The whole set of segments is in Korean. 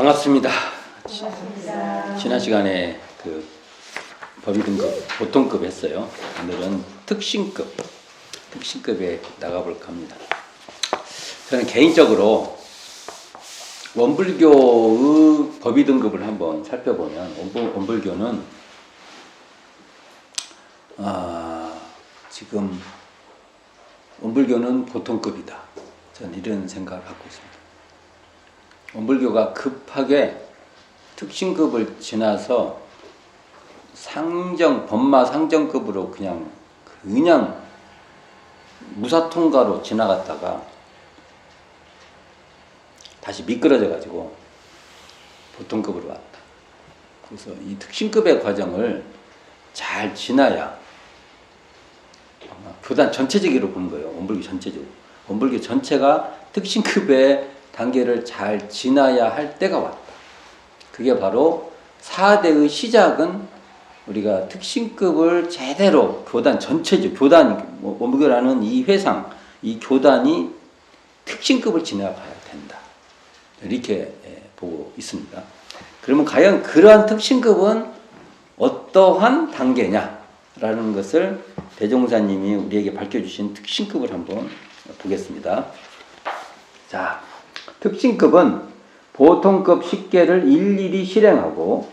반갑습니다. 반갑습니다. 지난 시간에 그 법의등급 보통급 했어요. 오늘은 특신급에 나가볼까 합니다. 저는 개인적으로 원불교의 법의등급을 한번 살펴보면 원불교는 지금 원불교는 보통급이다. 저는 이런 생각을 갖고 있습니다. 원불교가 급하게 특신급을 지나서 법마 상정급으로 그냥 무사통과로 지나갔다가 다시 미끄러져 가지고 보통급으로 왔다. 그래서 이 특신급의 과정을 잘 지나야 교단 전체적으로 보는 거예요. 원불교 전체적으로. 원불교 전체가 특신급의 단계를 잘 지나야 할 때가 왔다. 그게 바로 4대의 시작은 우리가 특신급을 제대로 교단 전체적, 원불교라는 이 회상, 이 교단이 특신급을 지나가야 된다. 이렇게 보고 있습니다. 그러면 과연 그러한 특신급은 어떠한 단계냐라는 것을 대종사님이 우리에게 밝혀주신 특신급을 한번 보겠습니다. 자, 특신급은 보통급 10개를 일일이 실행하고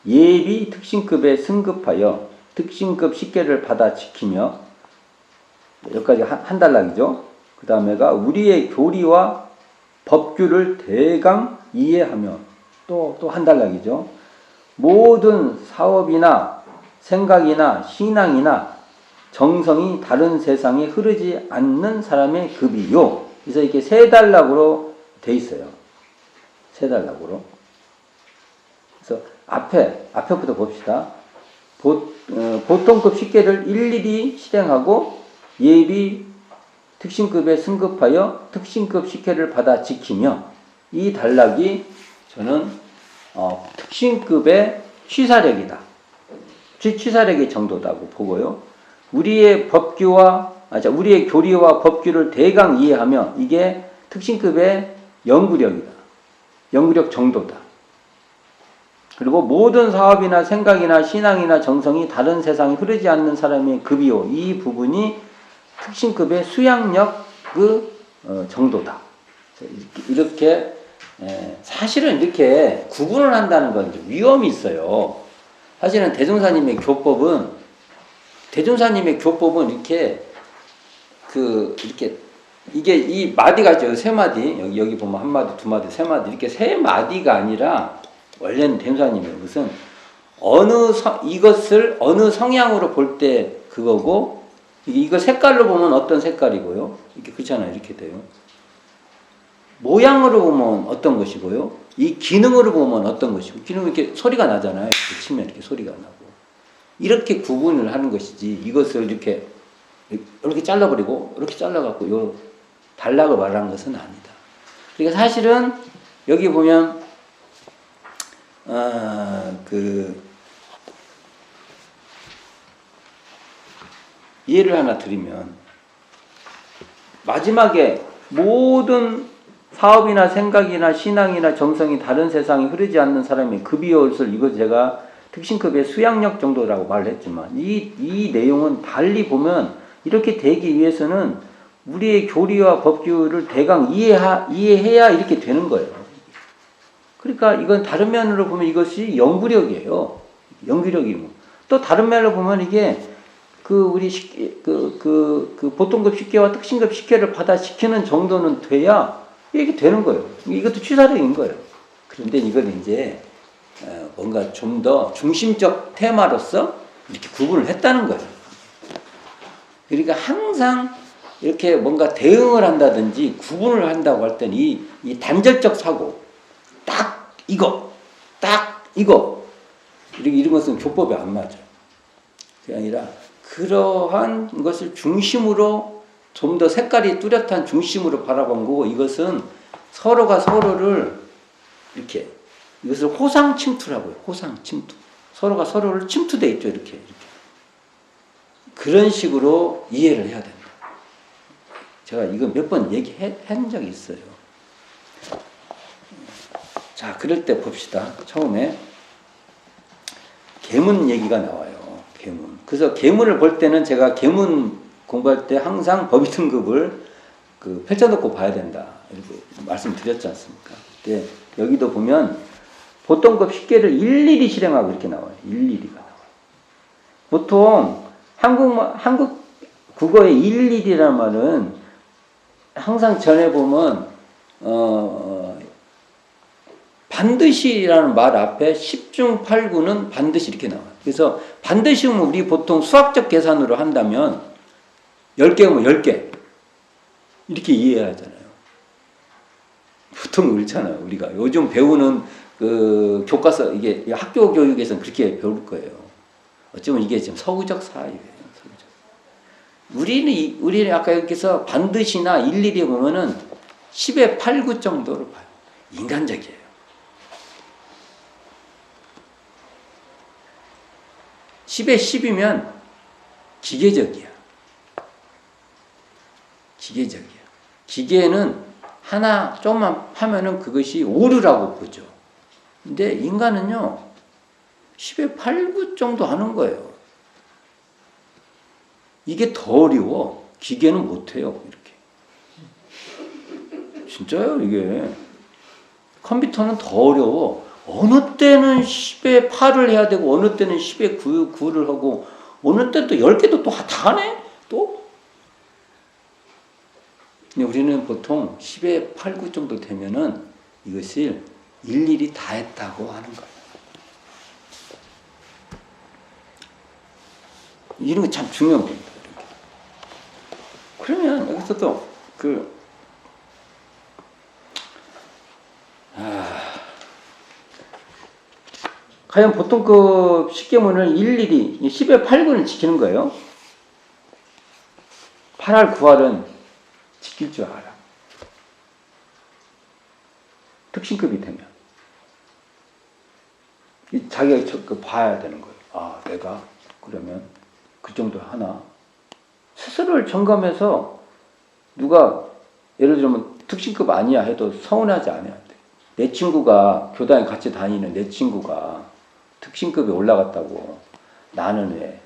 예비 특신급에 승급하여 특신급 10개를 받아 지키며, 여기까지 한 단락이죠. 그 다음에가 우리의 교리와 법규를 대강 이해하며, 또 한 단락이죠. 모든 사업이나 생각이나 신앙이나 정성이 다른 세상에 흐르지 않는 사람의 급이요. 그래서 이렇게 세 단락으로 돼 있어요. 세 단락으로. 그래서 앞에부터 봅시다. 보통급 10개를 일일이 실행하고 예비 특신급에 승급하여 특신급 10개를 받아 지키며, 이 단락이 저는 특신급의 취사력이다. 취사력의 정도다고 보고요. 우리의 교리와 법규를 대강 이해하며, 이게 특신급의 연구력이다. 연구력 정도다. 그리고 모든 사업이나 생각이나 신앙이나 정성이 다른 세상에 흐르지 않는 사람의 급이요. 이 부분이 특신급의 수양력의 정도다. 이렇게 사실은 이렇게 구분을 한다는 건 좀 위험이 있어요. 사실은 대종사님의 교법은 이게 이 마디가 있죠. 세 마디. 여기 보면 한 마디, 두 마디, 세 마디. 이렇게 세 마디가 아니라, 원래는 대종사님의 무슨 이것을 어느 성향으로 볼 때 그거고, 이거 색깔로 보면 어떤 색깔이고요. 이렇게 그렇잖아요. 이렇게 돼요. 모양으로 보면 어떤 것이고요. 이 기능으로 보면 어떤 것이고, 기능은 이렇게 소리가 나잖아요. 이렇게 치면 이렇게 소리가 나고. 이렇게 구분을 하는 것이지, 이것을 이렇게 잘라버리고, 이렇게 잘라갖고, 요 단락을 말하는 것은 아니다. 그러니까 사실은, 여기 보면, 예를 하나 드리면, 마지막에 모든 사업이나 생각이나 신앙이나 정성이 다른 세상에 흐르지 않는 사람의 급이엇을, 이거 제가 특신급의 수양력 정도라고 말을 했지만, 이 내용은 달리 보면 이렇게 되기 위해서는 우리의 교리와 법규를 대강 이해해야 이렇게 되는 거예요. 그러니까 이건 다른 면으로 보면 이것이 연구력이에요. 연구력이고. 또 다른 면으로 보면 이게 보통급 10개와 특신급 10개를 받아 지키는 정도는 돼야 이게 되는 거예요. 이것도 취사력인 거예요. 그런데 이건 이제 뭔가 좀 더 중심적 테마로서 이렇게 구분을 했다는 거예요. 그러니까 항상 이렇게 뭔가 대응을 한다든지 구분을 한다고 할 때는 이 단절적 사고, 딱 이거 이런 것은 교법에 안 맞아요. 그게 아니라 그러한 것을 중심으로, 좀 더 색깔이 뚜렷한 중심으로 바라본 거고, 이것은 서로가 서로를 이렇게, 이것을 호상 침투라고 해요. 호상 침투. 서로가 서로를 침투돼 있죠. 이렇게. 그런 식으로 이해를 해야 된다. 제가 이거 몇 번 얘기한 적이 있어요. 자, 그럴 때 봅시다. 처음에 계문 얘기가 나와요. 계문. 그래서 계문을 볼 때는 제가 계문 공부할 때 항상 법의 등급을 펼쳐놓고 봐야 된다. 이렇게 말씀드렸지 않습니까? 근데 여기도 보면 보통급 10개를 일일이 실행하고 이렇게 나와요. 일일이가 나와요. 보통 한국 국어의 일일이라는 말은 항상 전에 보면 반드시라는 말 앞에 10중 8구는 반드시 이렇게 나와요. 그래서 반드시 우리 보통 수학적 계산으로 한다면 10개면 10개 이렇게 이해해야 하잖아요. 보통 그렇잖아요. 우리가 요즘 배우는 교과서 이게 학교 교육에서는 그렇게 배울 거예요. 어쩌면 이게 지금 서구적 사유예요. 서구적. 우리는 아까 여기서 반드시나 일일이 보면은 10의 8, 9 정도로 봐요. 인간적이에요. 10에 10이면 기계적이야. 기계적이야. 기계는 하나 조금만 하면은 그것이 오류라고 보죠. 근데 인간은요, 10에 8, 9 정도 하는 거예요. 이게 더 어려워. 기계는 못해요. 이렇게. 진짜요, 이게. 컴퓨터는 더 어려워. 어느 때는 10에 8을 해야 되고, 어느 때는 10에 9를 하고, 어느 때는 또 10개도 또 다 하네? 또? 근데 우리는 보통 10에 8, 9 정도 되면은 이것을 일일이 다 했다고 하는 거예요. 이런 거 참 중요한 겁니다. 이렇게. 그러면 여기서 또 과연 보통급 10계문을 일일이 10에 8구는 지키는 거예요. 8할 9할은 지킬 줄 알아. 특신급이 되면. 자기가 봐야 되는 거예요. 아, 내가 그러면 그 정도 하나. 스스로를 점검해서 누가 예를 들면 특신급 아니야 해도 서운하지 않아야 돼. 내 친구가 교단에 같이 다니는 내 친구가 특신급에 올라갔다고 나는 왜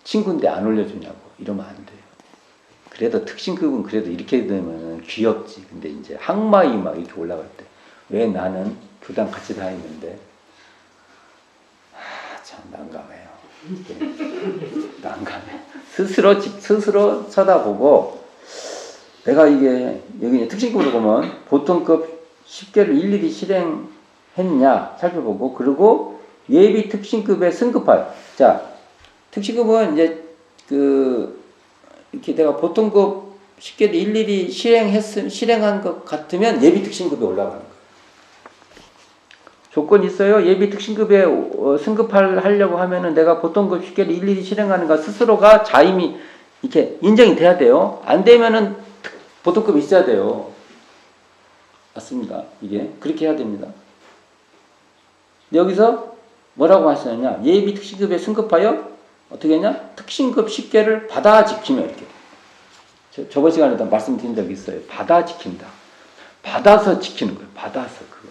친구인데 안 올려주냐고 이러면 안 돼요. 그래도 특신급은 그래도 이렇게 되면 귀엽지. 근데 이제 항마이 막 이렇게 올라갈 때 왜 나는 교단 같이 다니는데 참 난감해요. 난감해. 스스로 쳐다보고 내가 이게 여기 특신급으로 보면 보통급 10개를 일일이 실행했냐 살펴보고 그리고 예비 특신급에 승급할. 자, 특신급은 이제 이렇게 내가 보통급 10개를 일일이 실행한 것 같으면 예비 특신급에 올라가는 거예요. 조건이 있어요. 예비 특신급에 승급하려고 하면은 내가 보통급 10개를 일일이 실행하는가 스스로가 자임이 이렇게 인정이 돼야 돼요. 안 되면은 보통급이 있어야 돼요. 맞습니다. 이게 그렇게 해야 됩니다. 여기서 뭐라고 하시느냐? 예비 특신급에 승급하여 어떻게 했냐? 특신급 10개를 받아 지키며 이렇게. 저번 시간에도 말씀드린 적이 있어요. 받아 지킨다. 받아서 지키는 거예요. 받아서 그거.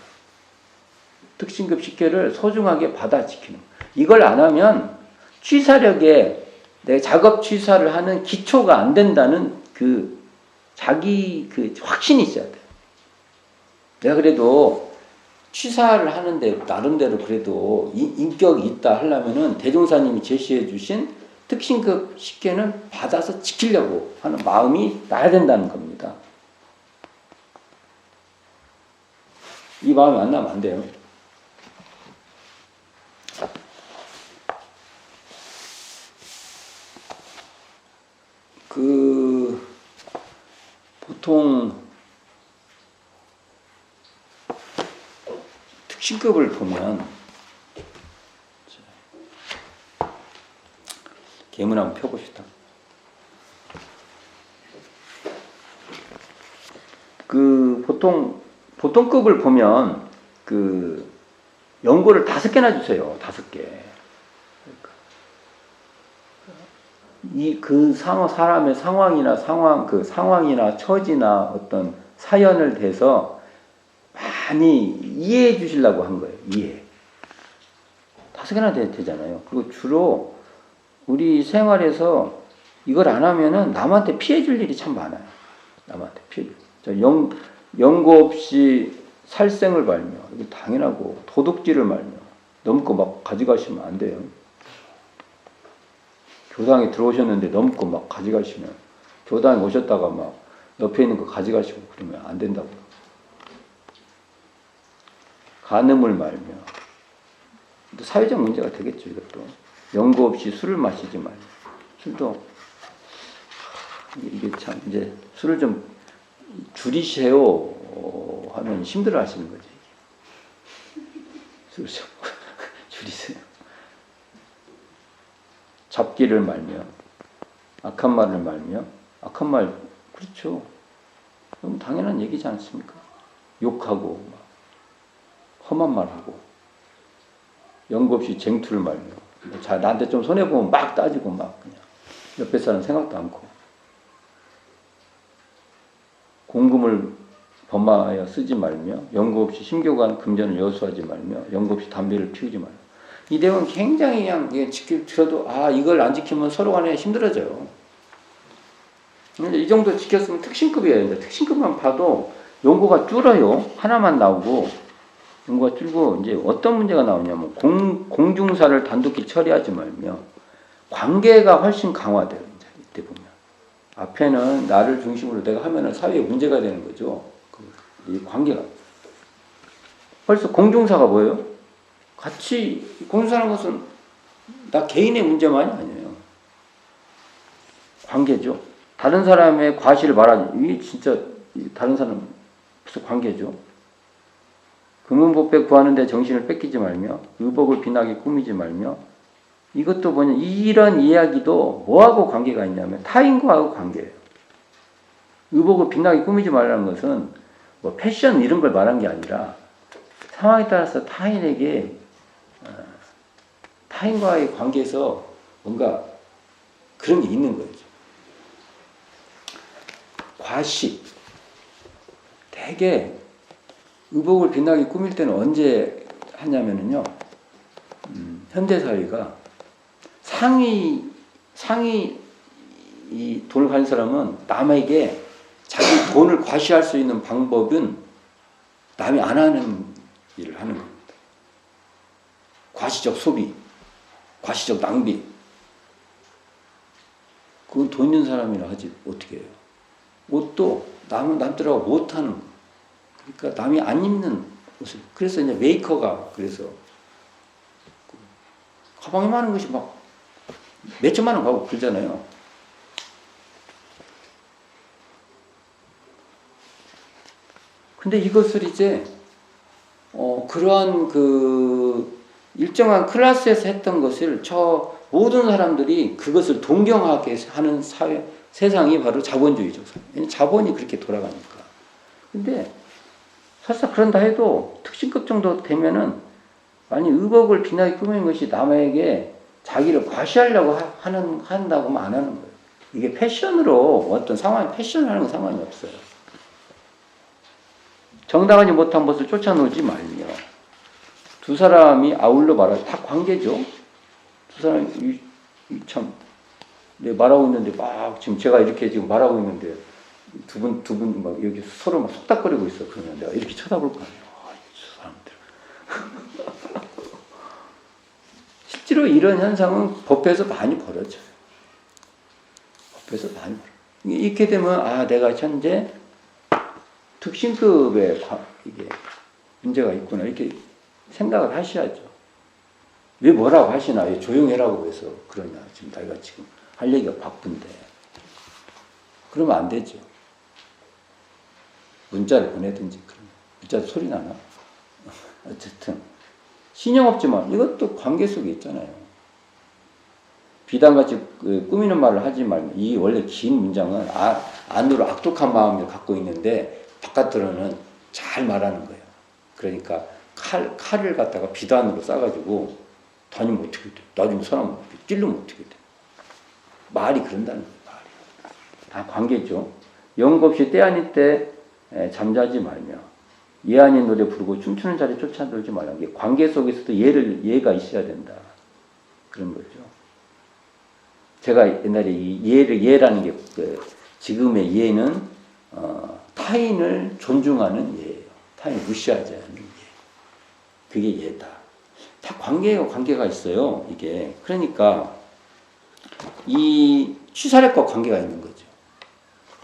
특신급 10개를 소중하게 받아 지키는 거예요. 이걸 안 하면 취사력에 내 작업 취사를 하는 기초가 안 된다는 자기 확신이 있어야 돼요. 내가 그래도 취사를 하는데 나름대로 그래도 인격이 있다 하려면은 대종사님이 제시해 주신 특신급 10개는 받아서 지키려고 하는 마음이 나야 된다는 겁니다. 이 마음이 안 나면 안 돼요. 보통 특신급을 보면 계문 한번 펴봅시다. 보통급을 보면 연고를 5개나 주세요. 5개. 사람의 상황이나 처지나 어떤 사연을 대서 막 많이 이해해 주시려고 한 거예요. 이해. 5개나 되잖아요. 그리고 주로 우리 생활에서 이걸 안 하면은 남한테 피해 줄 일이 참 많아요. 남한테 피해 줄. 연고 없이 살생을 말며, 이게 당연하고, 도둑질을 말며, 넘고 막 가져가시면 안 돼요. 교당에 들어오셨는데 넘고 막 가져가시면, 교당에 오셨다가 막 옆에 있는 거 가져가시고 그러면 안 된다고요. 간음을 말며, 사회적 문제가 되겠죠, 이것도. 연고 없이 술을 마시지 말며. 술도, 이게 참, 이제 술을 좀 줄이세요 하면 힘들어 하시는 거지. 술을 좀 줄이세요. 잡기를 말며, 악한 말을 말며, 악한 말, 그렇죠. 너무 당연한 얘기지 않습니까? 욕하고, 막, 험한 말하고, 연고 없이 쟁투를 말며, 자, 나한테 좀 손해보면 막 따지고, 막, 그냥, 옆에 사람 생각도 않고, 공금을 범하여 쓰지 말며, 연고 없이 심교관 금전을 여수하지 말며, 연고 없이 담배를 피우지 말며. 이 내용은 굉장히 그냥 들어도 이걸 안 지키면 서로 간에 힘들어져요. 이 정도 지켰으면 특신급이에요. 이제 특신급만 봐도 연고가 줄어요. 하나만 나오고 연고가 줄고 이제 어떤 문제가 나오냐면 공중사를 단독히 처리하지 말며 관계가 훨씬 강화돼요. 이제 이때 보면 앞에는 나를 중심으로 내가 하면은 사회에 문제가 되는 거죠. 이 관계가 벌써 공중사가 뭐예요? 같이 공유하는 것은 나 개인의 문제만이 아니에요. 관계죠. 다른 사람의 과실을 말하지. 이게 진짜 다른 사람 무슨 관계죠. 금은법배 구하는데 정신을 뺏기지 말며 의복을 비나게 꾸미지 말며 이것도 뭐냐 이런 이야기도 뭐하고 관계가 있냐면 타인과하고 관계예요. 의복을 비나게 꾸미지 말라는 것은 뭐 패션 이런 걸 말한 게 아니라 상황에 따라서 타인과의 관계에서 뭔가 그런 게 있는 거죠. 과식. 되게 의복을 빛나게 꾸밀 때는 언제 하냐면요. 현대사회가 상위 이 돈을 가진 사람은 남에게 자기 돈을 과시할 수 있는 방법은 남이 안 하는 일을 하는 겁니다. 과시적 소비, 과시적 낭비. 그건 돈 있는 사람이라 하지 어떻게 해요. 옷도 남들하고 못하는 거. 그러니까 남이 안 입는 옷을. 그래서 이제 메이커가 그래서 가방에 많은 것이 막 몇 천만 원 가고 그러잖아요. 근데 이것을 이제 그러한 일정한 클래스에서 했던 것을 모든 사람들이 그것을 동경하게 하는 세상이 바로 자본주의죠. 자본이 그렇게 돌아가니까. 근데 설사 그런다 해도 특신급 정도 되면은 아니 의복을 비나게 꾸미는 것이 남에게 자기를 과시하려고 한다고 하면 안 하는 거예요. 이게 패션으로 어떤 상황이 패션을 하는 건 상관이 없어요. 정당하지 못한 것을 쫓아놓지 말며 두 사람이 아울러 말할 다 관계죠. 두 사람이 참 말하고 있는데 막 지금 제가 이렇게 지금 말하고 있는데 두 분 막 여기 서로 막 속닥거리고 있어. 그러면 내가 이렇게 쳐다볼 거 아니에요. 저 사람들. 실제로 이런 현상은 법에서 많이 벌어져요. 법에서 많이 벌어져요. 이렇게 되면 내가 현재 특신급의 이게 문제가 있구나 이렇게 생각을 하셔야죠. 왜 뭐라고 하시나? 왜 조용해라고 해서 그러냐? 지금 내가 지금 할 얘기가 바쁜데 그러면 안 되죠. 문자를 보내든지 그러면 문자 소리 나나? 어쨌든 신용 없지만 이것도 관계 속에 있잖아요. 비단같이 꾸미는 말을 하지 말고 이 원래 긴 문장은 안으로 악독한 마음을 갖고 있는데 바깥으로는 잘 말하는 거예요. 그러니까 칼을 갖다가 비단으로 싸가지고 다니면 어떻게 돼? 나중에 사람 찔르면 어떻게 돼? 말이 그런다는 거예요. 말이. 다 관계죠. 연고 없이 때 아닐 때 잠자지 말며 예 아닌 노래 부르고 춤추는 자리에 쫓아들지 말라. 이게 관계 속에서도 예가 있어야 된다. 그런 거죠. 제가 옛날에 이 예라는 게 지금의 예는 타인을 존중하는 예예요. 타인을 무시하지 않는 예. 그게 예다. 다 관계가 있어요. 이게 그러니까 이 취사력과 관계가 있는 거죠.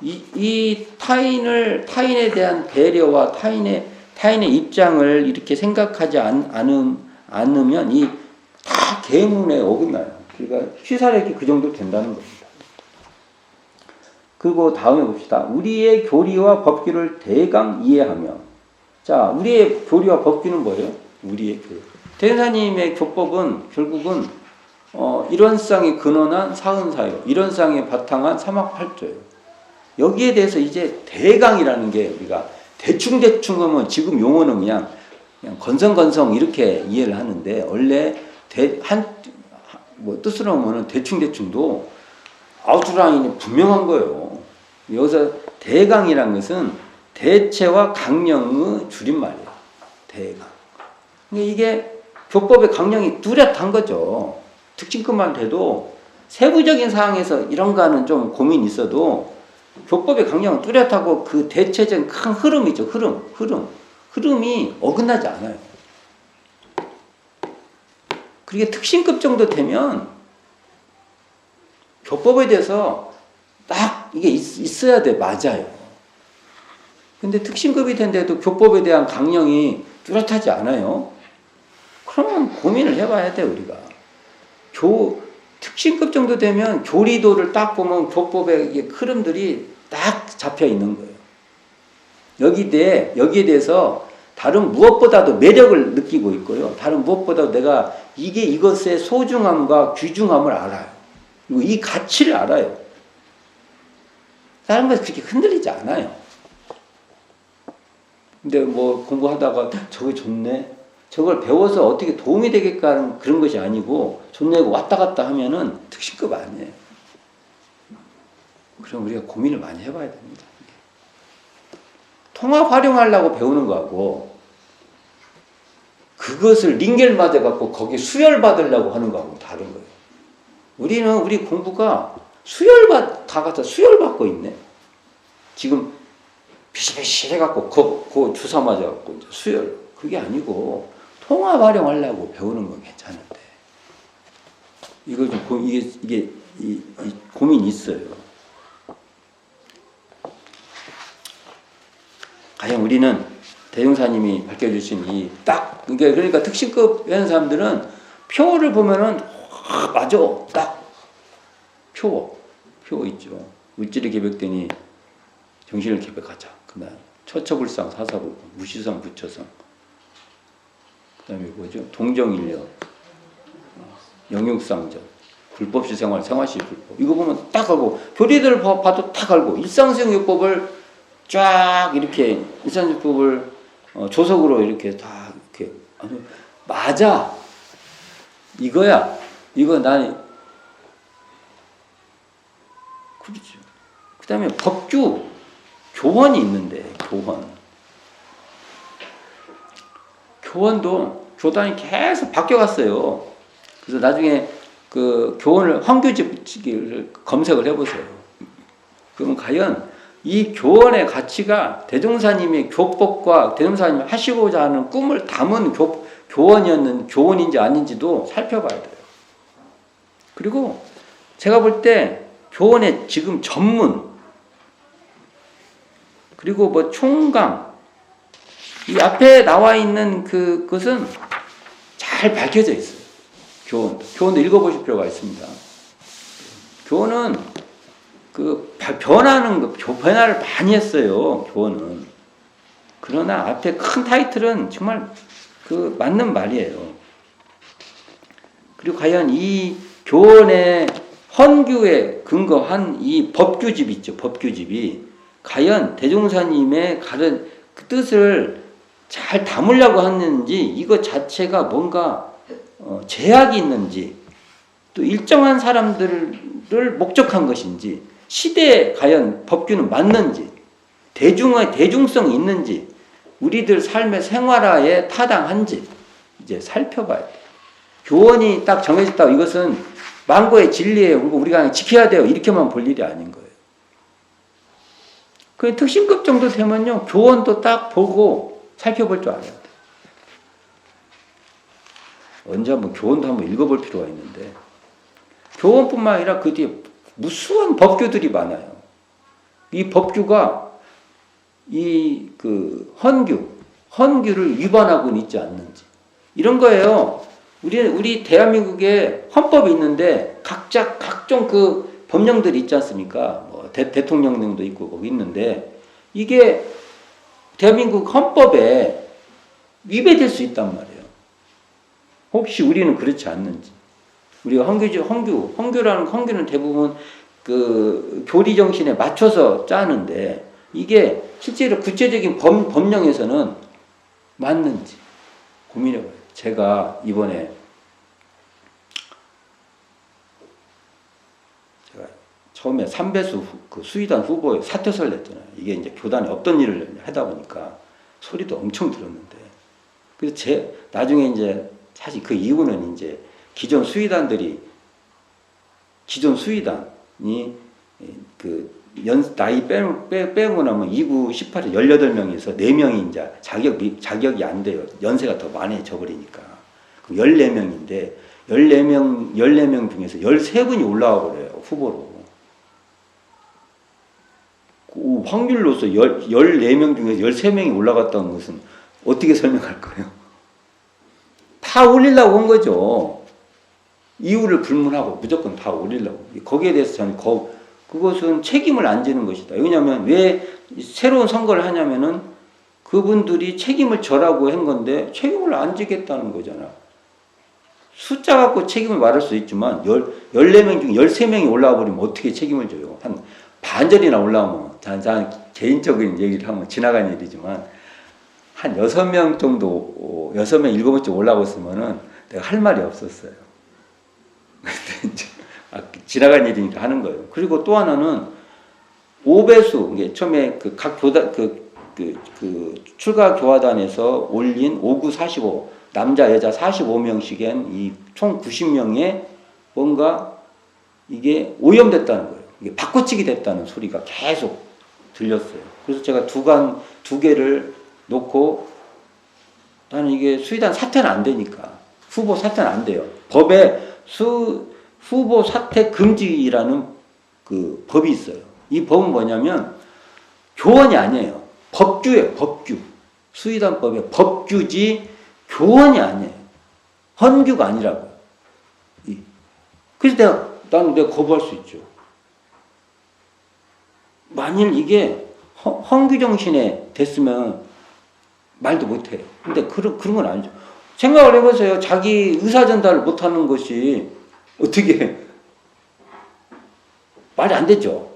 이 타인에 대한 배려와 타인의 입장을 이렇게 생각하지 않으면 이 다 계문에 어긋나요. 그러니까 취사력이 그 정도 된다는 겁니다. 그리고 다음에 봅시다. 우리의 교리와 법규를 대강 이해하며. 자, 우리의 교리와 법규는 뭐예요? 우리의 교리. 대전사님의 교법은 결국은 일원상에 근원한 사은사요. 일원상에 바탕한 사막팔조예요. 여기에 대해서 이제 대강이라는 게 우리가 대충 하면 지금 용어는 그냥 건성 이렇게 이해를 하는데 원래 뜻으로 하면은 대충도 아웃라인이 분명한 거예요. 여기서 대강이라는 것은 대체와 강령의 줄임말이에요. 대강. 이게 교법의 강령이 뚜렷한 거죠. 특징급만 돼도 세부적인 사항에서 이런 거는 좀 고민이 있어도 교법의 강령은 뚜렷하고 그 대체적인 큰 흐름이죠. 흐름이 어긋나지 않아요. 그게 특신급 정도 되면 교법에 대해서 딱 이게 있어야 돼. 맞아요. 근데 특신급이 된데도 교법에 대한 강령이 뚜렷하지 않아요. 그러면 고민을 해봐야 돼, 우리가. 특신급 정도 되면 교리도를 딱 보면 교법의 흐름들이 딱 잡혀 있는 거예요. 여기에 대해서 다른 무엇보다도 매력을 느끼고 있고요. 다른 무엇보다도 내가 이것의 소중함과 귀중함을 알아요. 그리고 이 가치를 알아요. 다른 것이 그렇게 흔들리지 않아요. 근데 뭐 공부하다가 저게 좋네. 저걸 배워서 어떻게 도움이 되겠까 하는 그런 것이 아니고 좋네고 왔다 갔다 하면은 특신급 아니에요. 그럼 우리가 고민을 많이 해봐야 됩니다. 통합 활용하려고 배우는 거하고 그것을 링겔 맞아갖고 거기에 수혈받으려고 하는 거하고 다른 거예요. 우리 공부가 다 수혈받고 있네. 지금 비실비실 해갖고 그 주사 맞아갖고 수혈. 그게 아니고 통합 활용하려고 배우는 건 괜찮은데 이거 좀 이게 고민이 있어요. 과연 우리는 대종사님이 밝혀주신 그러니까 특신급 하는 사람들은 표를 보면은 맞아 딱 표 있죠. 물질이 개벽되니 정신을 개벽하자. 그다음 처처불상 사사불 무시성 부처성. 그다음에 뭐죠? 동정일력, 영육상전, 불법시 생활시 불법. 이거 보면 딱 알고 교리들을 봐도 딱 알고 일상수용요법을 쫙 이렇게 일상수용요법을 조석으로 이렇게 다 이렇게 맞아. 이거야. 이거 난 그렇죠. 그다음에 법규 교원이 있는데 교원도 교단이 계속 바뀌어갔어요. 그래서 나중에 그 교원을 황교집을 검색을 해보세요. 그러면 과연 이 교원의 가치가 대종사님의 교법과 대종사님이 하시고자 하는 꿈을 담은 교원인지 아닌지도 살펴봐야 돼요. 그리고 제가 볼 때 교원의 지금 전문 그리고 뭐 총강 이 앞에 나와 있는 그것은 잘 밝혀져 있어요. 교원도 읽어보실 필요가 있습니다. 교원은 변화를 많이 했어요. 교원은. 그러나 앞에 큰 타이틀은 정말 맞는 말이에요. 그리고 과연 이 교원의 헌규에 근거한 이 법규집 있죠. 법규집이 과연 대종사님의 가른 그 뜻을 잘 담으려고 하는지 이거 자체가 뭔가 제약이 있는지 또 일정한 사람들을 목적한 것인지 시대에 과연 법규는 맞는지 대중성이 있는지 우리들 삶의 생활화에 타당한지 이제 살펴봐야 돼. 교원이 딱 정해졌다고 이것은 만고의 진리예요. 그리고 우리가 그냥 지켜야 돼요. 이렇게만 볼 일이 아닌 거예요. 그 특신급 정도 되면요, 교원도 딱 보고 살펴볼 줄 알아야 돼. 언제 한번 교원도 한번 읽어볼 필요가 있는데, 교원뿐만 아니라 그 뒤에 무수한 법규들이 많아요. 이 법규가 헌규를 위반하고는 있지 않는지 이런 거예요. 우리 대한민국에 헌법이 있는데 각종 그 법령들이 있지 않습니까? 뭐 대통령령도 있고 거기 있는데 이게 대한민국 헌법에 위배될 수 있단 말이에요. 혹시 우리는 그렇지 않는지. 우리가 헌규는 대부분 그 교리 정신에 맞춰서 짜는데 이게 실제로 구체적인 법령에서는 맞는지 고민해봐요. 제가 이번에 처음에 삼배수 그 수의단 후보에 사퇴서를 냈잖아요. 이게 이제 교단에 없던 일을 하다 보니까 소리도 엄청 들었는데, 그래서 나중에 이제 사실 그 이유는 이제 기존 수의단이 그 나이 빼고 나면 2구 18에 18명에서 4명이 이제 자격이 안 돼요. 연세가 더 많아져 버리니까. 그럼 14명인데 14명 중에서 13분이 올라와 버려요. 후보로. 그 확률로서 14명 중에서 13명이 올라갔다는 것은 어떻게 설명할 거예요? 다 올리려고 한 거죠. 이유를 불문하고 무조건 다 올리려고. 거기에 대해서 저는 그것은 책임을 안 지는 것이다. 왜냐하면 왜 새로운 선거를 하냐면은 그분들이 책임을 져라고 한 건데 책임을 안 지겠다는 거잖아. 숫자 갖고 책임을 말할 수 있지만 14명 중 13명이 올라와 버리면 어떻게 책임을 져요? 한 반절이나 올라오면 자 개인적인 얘기를 하면 지나간 일이지만 한 6명 정도 6명 7명 올라왔으면은 내가 할 말이 없었어요. 근데 이제 지나간 일이니까 하는 거예요. 그리고 또 하나는 5배수, 이게 처음에 각 교단, 출가 교화단에서 올린 5구 45, 남자, 여자 45명씩엔 이 총 90명에 뭔가 이게 오염됐다는 거예요. 이게 바꿔치기 됐다는 소리가 계속 들렸어요. 그래서 제가 두 개를 놓고 나는 이게 수의단 사퇴는 안 되니까. 후보 사퇴는 안 돼요. 법에 후보 사퇴 금지라는 그 법이 있어요. 이 법은 뭐냐면 교원이 아니에요. 법규예요. 법규. 수의단법의 법규지 교원이 아니에요. 헌규가 아니라고요. 그래서 내가 거부할 수 있죠. 만일 이게 헌규 정신에 됐으면 말도 못해요. 근데 그런 건 아니죠. 생각을 해보세요. 자기 의사 전달을 못하는 것이 어떻게 말이 안 되죠.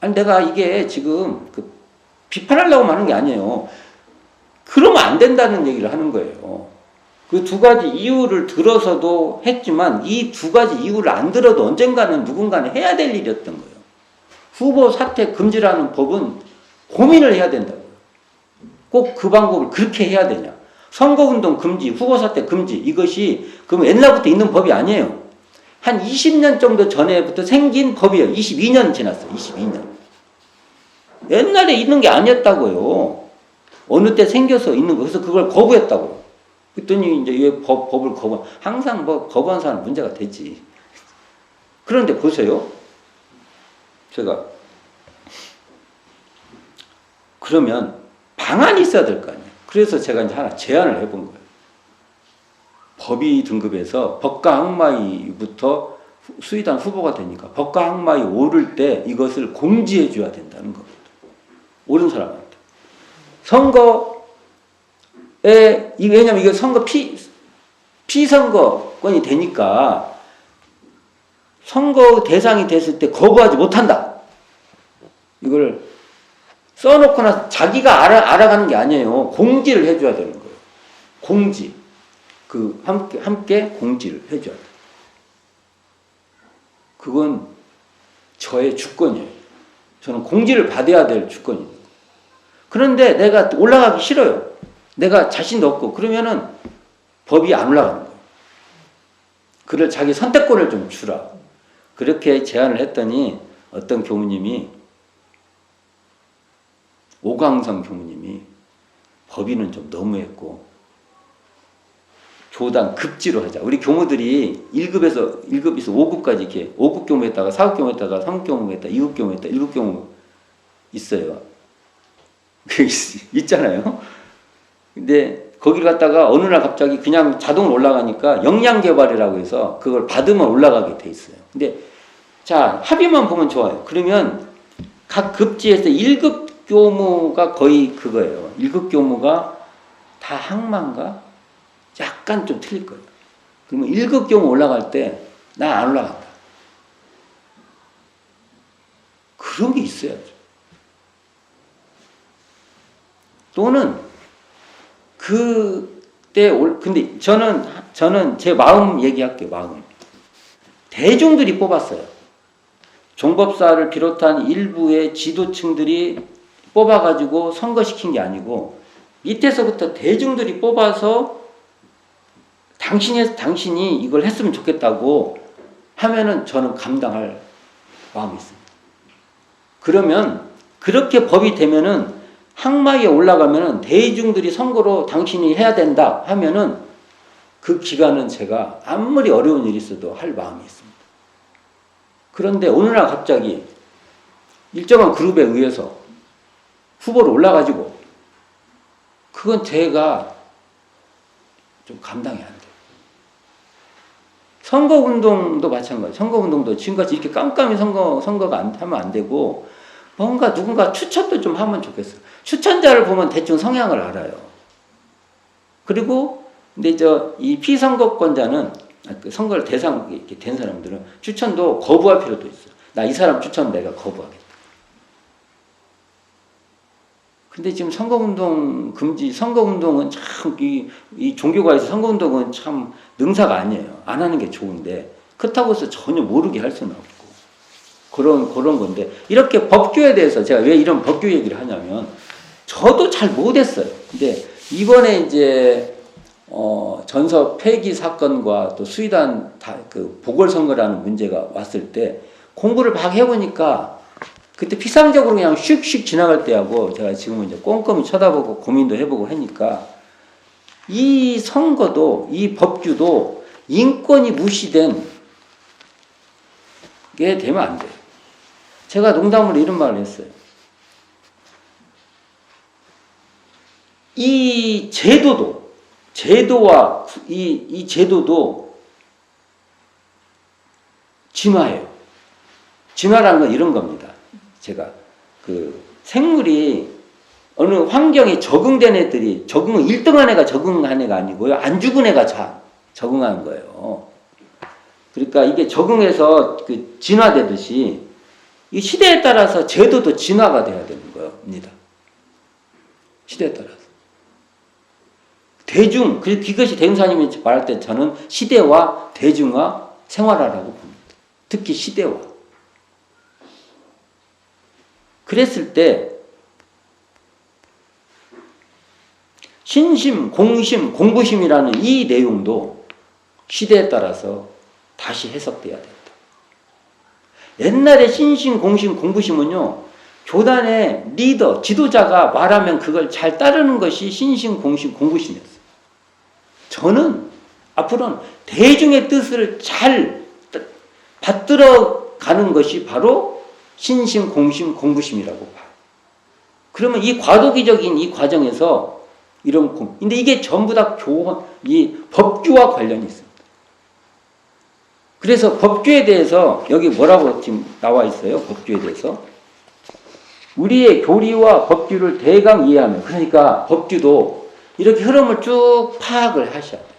아니 내가 이게 지금 비판하려고 하는 게 아니에요. 그러면 안 된다는 얘기를 하는 거예요. 그 두 가지 이유를 들어서도 했지만 이 두 가지 이유를 안 들어도 언젠가는 누군가는 해야 될 일이었던 거예요. 후보 사퇴 금지라는 법은 고민을 해야 된다고요. 꼭 그 방법을 그렇게 해야 되냐. 선거운동 금지, 후보 사퇴 금지, 이것이 그럼 옛날부터 있는 법이 아니에요. 한 20년 정도 전에부터 생긴 법이에요. 22년 지났어요. 22년. 옛날에 있는 게 아니었다고요. 어느 때 생겨서 있는 거. 그래서 그걸 거부했다고요. 그랬더니 이제 왜 법을 항상 거부한 사람은 문제가 되지. 그런데 보세요. 제가 그러면 방안이 있어야 될 거 아니에요. 그래서 제가 이제 하나 제안을 해본 거예요. 법의 등급에서 법과 항마의부터 수의단 후보가 되니까 법과 항마의 오를 때 이것을 공지해 줘야 된다는 겁니다. 옳은 사람한테. 왜냐면 이게 선거 피선거권이 되니까 선거 대상이 됐을 때 거부하지 못한다. 이걸 써놓고 나서 자기가 알아가는 게 아니에요. 공지를 해줘야 되는 거예요. 공지. 함께 공지를 해줘야 돼요. 그건 저의 주권이에요. 저는 공지를 받아야 될 주권이에요. 그런데 내가 올라가기 싫어요. 내가 자신도 없고 그러면은 법이 안 올라가는 거예요. 그를 자기 선택권을 좀 주라. 그렇게 제안을 했더니 어떤 교무님이 오광성 교무님이 법인은 좀 너무했고 교단 급지로 하자. 우리 교무들이 1급에서 5급까지 이렇게 5급 교무했다가 4급 교무했다가 3급 교무했다, 2급 교무했다, 1급 교무 있어요. 있잖아요. 근데 거기를 갔다가 어느 날 갑자기 그냥 자동으로 올라가니까 역량 개발이라고 해서 그걸 받으면 올라가게 돼 있어요. 근데 자, 합의만 보면 좋아요. 그러면 각 급지에서 1급 교무가 거의 그거예요. 1급 교무가 다 항만가? 약간 좀 틀릴 거예요. 그러면 1급 교무 올라갈 때 나 안 올라간다. 그런 게 있어야죠. 또는 근데 저는 제 마음 얘기할게요. 마음. 대중들이 뽑았어요. 종법사를 비롯한 일부의 지도층들이 뽑아가지고 선거시킨 게 아니고 밑에서부터 대중들이 뽑아서 당신이 이걸 했으면 좋겠다고 하면은 저는 감당할 마음이 있습니다. 그러면 그렇게 법이 되면은 항마에 올라가면은 대중들이 선거로 당신이 해야 된다 하면은 그 기간은 제가 아무리 어려운 일이 있어도 할 마음이 있습니다. 그런데 어느 날 갑자기 일정한 그룹에 의해서 후보로 올라가지고 그건 제가 좀 감당이 안 돼요. 선거운동도 마찬가지. 선거운동도 지금같이 이렇게 깜깜이 선거가 하면 안 되고 뭔가 누군가 추천도 좀 하면 좋겠어요. 추천자를 보면 대충 성향을 알아요. 그리고 근데 이 피선거권자는 그 선거를 대상 이렇게 된 사람들은 추천도 거부할 필요도 있어요. 나 이 사람 추천 내가 거부하겠다. 근데 지금 선거운동 금지, 선거운동은 참, 이 종교가에서 선거운동은 참 능사가 아니에요. 안 하는 게 좋은데, 그렇다고 해서 전혀 모르게 할 수는 없고. 그런 건데, 이렇게 법규에 대해서 제가 왜 이런 법규 얘기를 하냐면, 저도 잘 못했어요. 근데 이번에 이제, 전서 폐기 사건과 또 수의단 그 보궐선거라는 문제가 왔을 때, 공부를 막 해보니까, 그때 피상적으로 그냥 슉슉 지나갈 때하고 제가 지금은 이제 꼼꼼히 쳐다보고 고민도 해보고 하니까 이 선거도 이 법규도 인권이 무시된 게 되면 안 돼요. 제가 농담으로 이런 말을 했어요. 이 제도와 이 제도도 진화예요. 진화라는 건 이런 겁니다. 제가 그 생물이 어느 환경에 적응된 애들이 적응은 1등한 애가 적응한 애가 아니고요. 안 죽은 애가 적응하는 거예요. 그러니까 이게 적응해서 그 진화되듯이 이 시대에 따라서 제도도 진화가 돼야 되는 겁니다. 시대에 따라서. 그것이 대흥사님이 말할 때 저는 시대와 대중화 생활하라고 봅니다. 특히 시대와. 그랬을 때 신심, 공심, 공부심이라는 이 내용도 시대에 따라서 다시 해석돼야 된다. 옛날에 신심, 공심, 공부심은요, 교단의 리더, 지도자가 말하면 그걸 잘 따르는 것이 신심, 공심, 공부심이었어요. 저는 앞으로는 대중의 뜻을 잘 받들어 가는 것이 바로 신심, 공심, 공부심이라고 봐요. 그러면 이 과도기적인 이 과정에서 근데 이게 전부 다 이 법규와 관련이 있습니다. 그래서 법규에 대해서 여기 뭐라고 지금 나와 있어요? 법규에 대해서. 우리의 교리와 법규를 대강 이해하면, 그러니까 법규도 이렇게 흐름을 쭉 파악을 하셔야 돼요.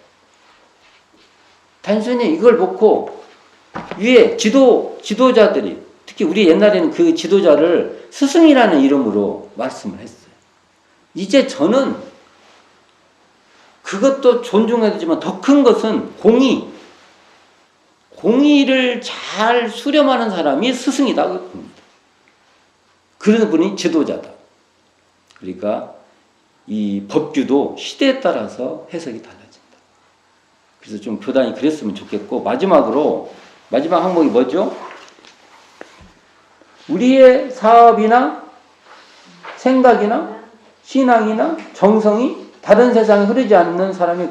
단순히 이걸 놓고 위에 지도자들이 특히 우리 옛날에는 그 지도자를 스승이라는 이름으로 말씀을 했어요. 이제 저는 그것도 존중해야 되지만 더 큰 것은 공의를 잘 수렴하는 사람이 스승이다. 그런 분이 지도자다. 그러니까 이 법규도 시대에 따라서 해석이 달라진다. 그래서 좀 교단이 그랬으면 좋겠고, 마지막 항목이 뭐죠? 우리의 사업이나 생각이나 신앙이나 정성이 다른 세상에 흐르지 않는 사람이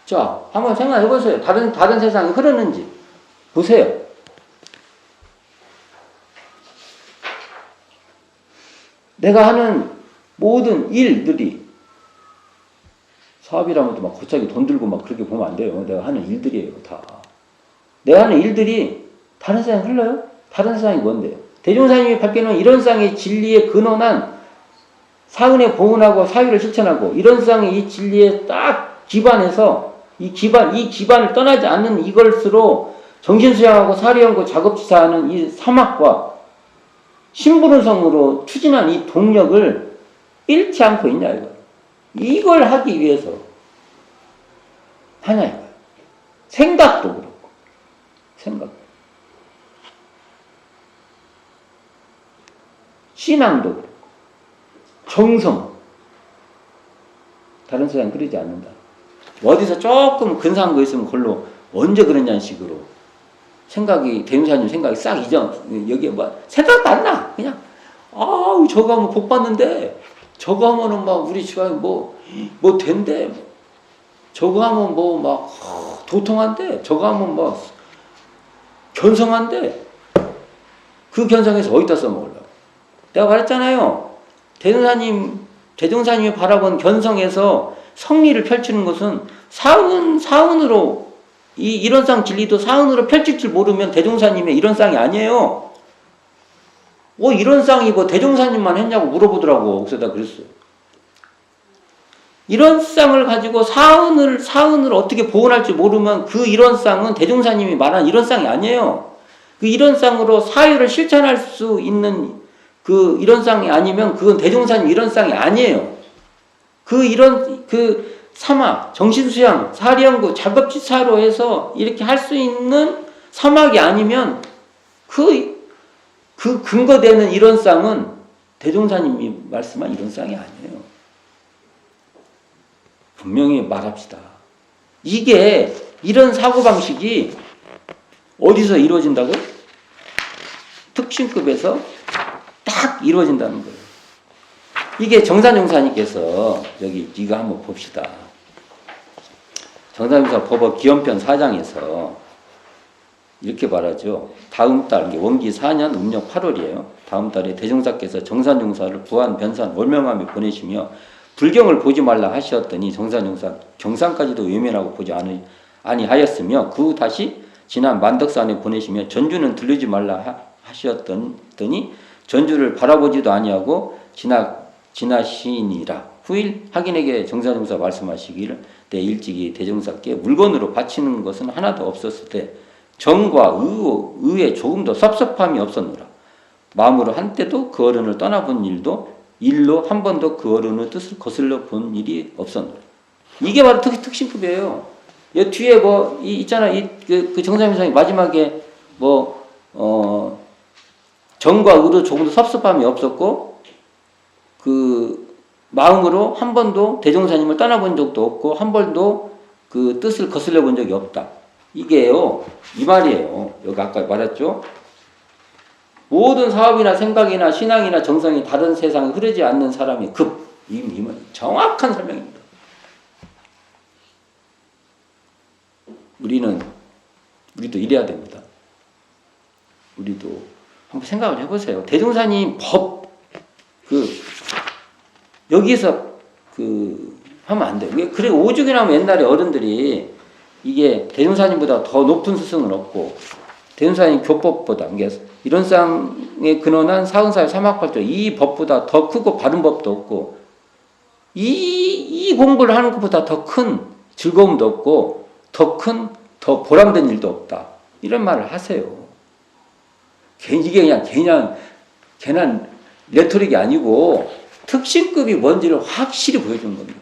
자, 한번 생각해 보세요. 다른 세상에 흐르는지 보세요. 내가 하는 모든 일들이 사업이라면 또 막 갑자기 돈 들고 막 그렇게 보면 안 돼요. 내가 하는 일들이에요, 다. 내가 하는 일들이 다른 세상에 흘러요? 다른 세상이 뭔데요? 대종사님이 밝혀놓은 이런 쌍의 진리에 근원한 사은의 보훈하고 사유를 실천하고 이런 쌍의 이 진리에 딱 기반해서 이 기반을 떠나지 않는 이것으로 정신수양하고 사리연구 작업지사하는 이 사막과 신부른성으로 추진한 이 동력을 잃지 않고 있냐 이거. 이걸 하기 위해서 하냐 이거야. 생각도 그렇고 생각. 신앙도 그렇고 정성. 다른 세상 그러지 않는다. 어디서 조금 근사한 거 있으면 그걸로 언제 그러냐는 식으로 생각이 대명사님 생각이 싹 여기에 뭐 생각도 안 나. 그냥 아우 저거 하면 복 받는데 저거 하면은 막 우리 집안에 뭐 된대. 저거 하면 뭐 막 도통한데 저거 하면 뭐 견성한데 그 견성에서 어디다 써먹으려고. 내가 말했잖아요. 대종사님이 바라본 견성에서 성리를 펼치는 것은 사은으로 이런 쌍 진리도 사은으로 펼칠 줄 모르면 대종사님의 이런 쌍이 아니에요. 이런 쌍이 뭐 대종사님만 했냐고 물어보더라고. 그래서 그랬어요. 이런 쌍을 가지고 사은을 어떻게 보존할 줄 모르면 그 이런 쌍은 대종사님이 말한 이런 쌍이 아니에요. 그 이런 쌍으로 사유를 실천할 수 있는 그 이런 쌍이 아니면 그건 대종사님 이런 쌍이 아니에요. 그 사막, 정신수양, 사리연구, 작업지사로 해서 이렇게 할 수 있는 사막이 아니면 그 근거되는 이런 쌍은 대종사님이 말씀한 이런 쌍이 아니에요. 분명히 말합시다. 이게 이런 사고방식이 어디서 이루어진다고요? 특신급에서 딱 이루어진다는 거예요. 이게 정산용사님께서 여기 이거 한번 봅시다. 정산용사 법업 기원편 4장에서 이렇게 말하죠. 다음 달 원기 4년 음력 8월이에요. 다음 달에 대종사께서 정산용사를 부안, 변산, 월명함에 보내시며 불경을 보지 말라 하셨더니 정산용사 경산까지도 외면하고 보지 아니하였으며 그 후 다시 지난 만덕산에 보내시며 전주는 들르지 말라 하셨더니 전주를 바라보지도 아니하고 지나시니라. 후일 하긴에게 정산용사 말씀하시기를 내 일찍이 대종사께 물건으로 바치는 것은 하나도 없었을 때 정과 의에 조금도 섭섭함이 없었노라. 마음으로 한때도 그 어른을 떠나본 일로 한 번도 그 어른의 뜻을 거슬러 본 일이 없었노라. 이게 바로 특신급이에요. 이 뒤에 있잖아. 그 정산용사님 마지막에 정과 의로 조금도 섭섭함이 없었고 그 마음으로 한 번도 대종사님을 떠나본 적도 없고 한 번도 그 뜻을 거슬려 본 적이 없다. 이게요, 이 말이에요. 여기 아까 말했죠. 모든 사업이나 생각이나 신앙이나 정성이 다른 세상에 흐르지 않는 사람이 이 말 정확한 설명입니다. 우리도 이래야 됩니다. 우리도 한번 생각을 해보세요. 대종사님 여기에서 하면 안 돼요. 그래, 오죽이나면 옛날에 어른들이 이게 대종사님보다 더 높은 스승은 없고, 대종사님 교법보다, 이런 쌍에 근원한 사은사의 사막팔조, 이 법보다 더 크고 바른 법도 없고, 이 공부를 하는 것보다 더 큰 즐거움도 없고, 더 보람된 일도 없다. 이런 말을 하세요. 이게 그냥 괜한 레토릭이 아니고, 특신급이 뭔지를 확실히 보여준 겁니다.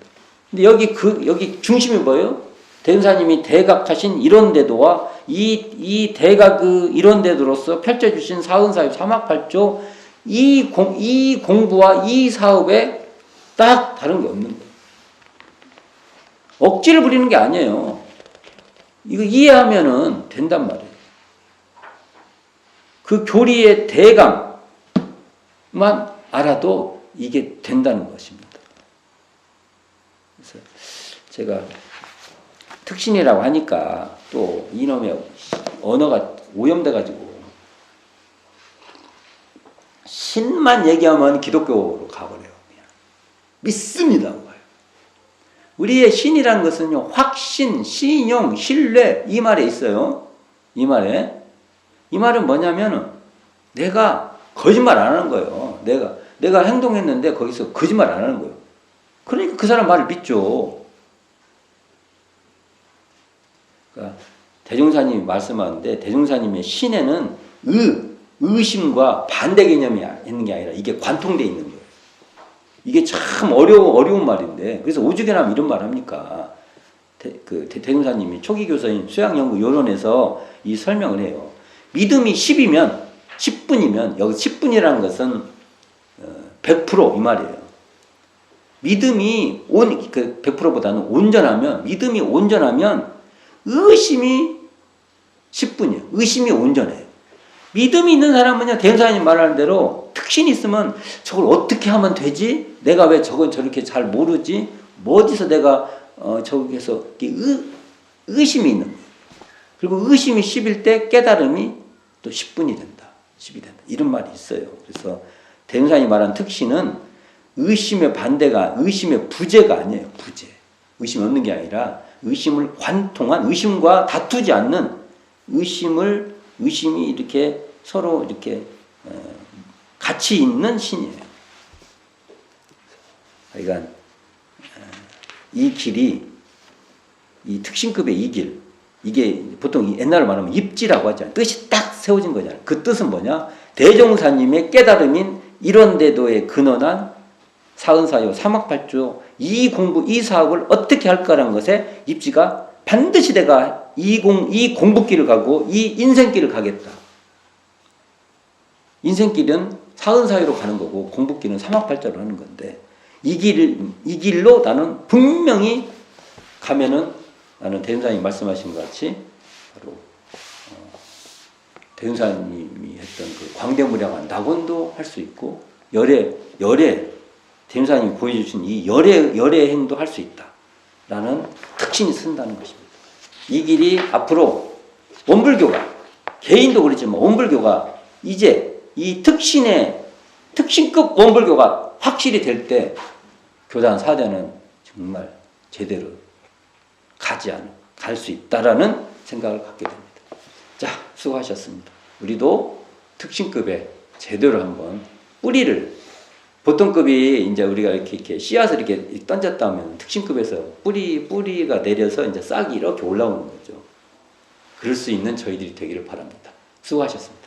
근데 여기 중심이 뭐예요? 대종사님이 대각하신 이론대도와 이 대각 이론대도로서 펼쳐주신 사은사의 사막팔조 이 공부와 이 사업에 딱 다른 게 없는 거예요. 억지를 부리는 게 아니에요. 이거 이해하면은 된단 말이에요. 그 교리의 대강만 알아도 이게 된다는 것입니다. 그래서 제가 특신이라고 하니까 또 이놈의 언어가 오염돼가지고 신만 얘기하면 기독교로 가버려요. 그냥. 믿습니다. 우리의 신이라는 것은요, 확신, 신용, 신뢰, 이 말에 있어요. 이 말에. 이 말은 뭐냐면은, 내가 거짓말 안 하는 거예요. 내가 행동했는데 거기서 거짓말 안 하는 거예요. 그러니까 그 사람 말을 믿죠. 그러니까 대종사님이 말씀하는데, 대종사님의 신에는 의심과 반대 개념이 있는 게 아니라 이게 관통되어 있는 거예요. 이게 참 어려운 말인데, 그래서 오죽에나 이런 말 합니까? 대종사님이 초기 교서인 수양연구요론에서 이 설명을 해요. 믿음이 10분이면, 여기 10분이라는 것은 100% 이 말이에요. 믿음이 100%보다는 온전하면, 믿음이 온전하면 의심이 10분이에요. 의심이 온전해요. 믿음이 있는 사람은요, 대종사님 말하는 대로 특신이 있으면 저걸 어떻게 하면 되지? 내가 왜 저건 저렇게 잘 모르지? 뭐 어디서 내가 저기서 의심이 있는 거예요. 그리고 의심이 10일 때 깨달음이 또 10분이 된다. 10이 된다. 이런 말이 있어요. 그래서 대종사님이 말한 특신은 의심의 반대가, 의심의 부재가 아니에요. 부재. 의심이 없는 게 아니라 의심을 관통한, 의심과 다투지 않는 의심이 이렇게 서로 이렇게 같이 있는 신이에요. 그러니까 이 길이, 이 특신급의 이 길, 이게 보통 옛날로 말하면 입지라고 하잖아요. 뜻이 딱 세워진 거잖아요. 그 뜻은 뭐냐? 대종사님의 깨달음인 이런데도에 근원한 사은사요, 사막팔조, 이 공부, 이 사업을 어떻게 할까라는 것에 입지가 반드시 내가 이 공부길을 가고 이 인생길을 가겠다. 인생길은 사은사유로 가는 거고 공부길은 사막팔자로 하는 건데 이 길로 나는 분명히 가면은 나는 대종사님이 말씀하신 것 같이 바로 대종사님이 했던 그 광대무량한 낙원도 할 수 있고 열애 대종사님이 보여주신 이 열애 행도 할 수 있다라는 특신이 쓴다는 것입니다. 이 길이 앞으로 원불교가 개인도 그렇지만 원불교가 이제 이 특신급 원불교가 확실히 될 때 교단 사대는 정말 제대로 갈 수 있다라는 생각을 갖게 됩니다. 자, 수고하셨습니다. 우리도 특신급에 제대로 한번 뿌리를, 보통 급이 이제 우리가 이렇게 씨앗을 이렇게 던졌다 하면 특신급에서 뿌리가 내려서 이제 싹이 이렇게 올라오는 거죠. 그럴 수 있는 저희들이 되기를 바랍니다. 수고하셨습니다.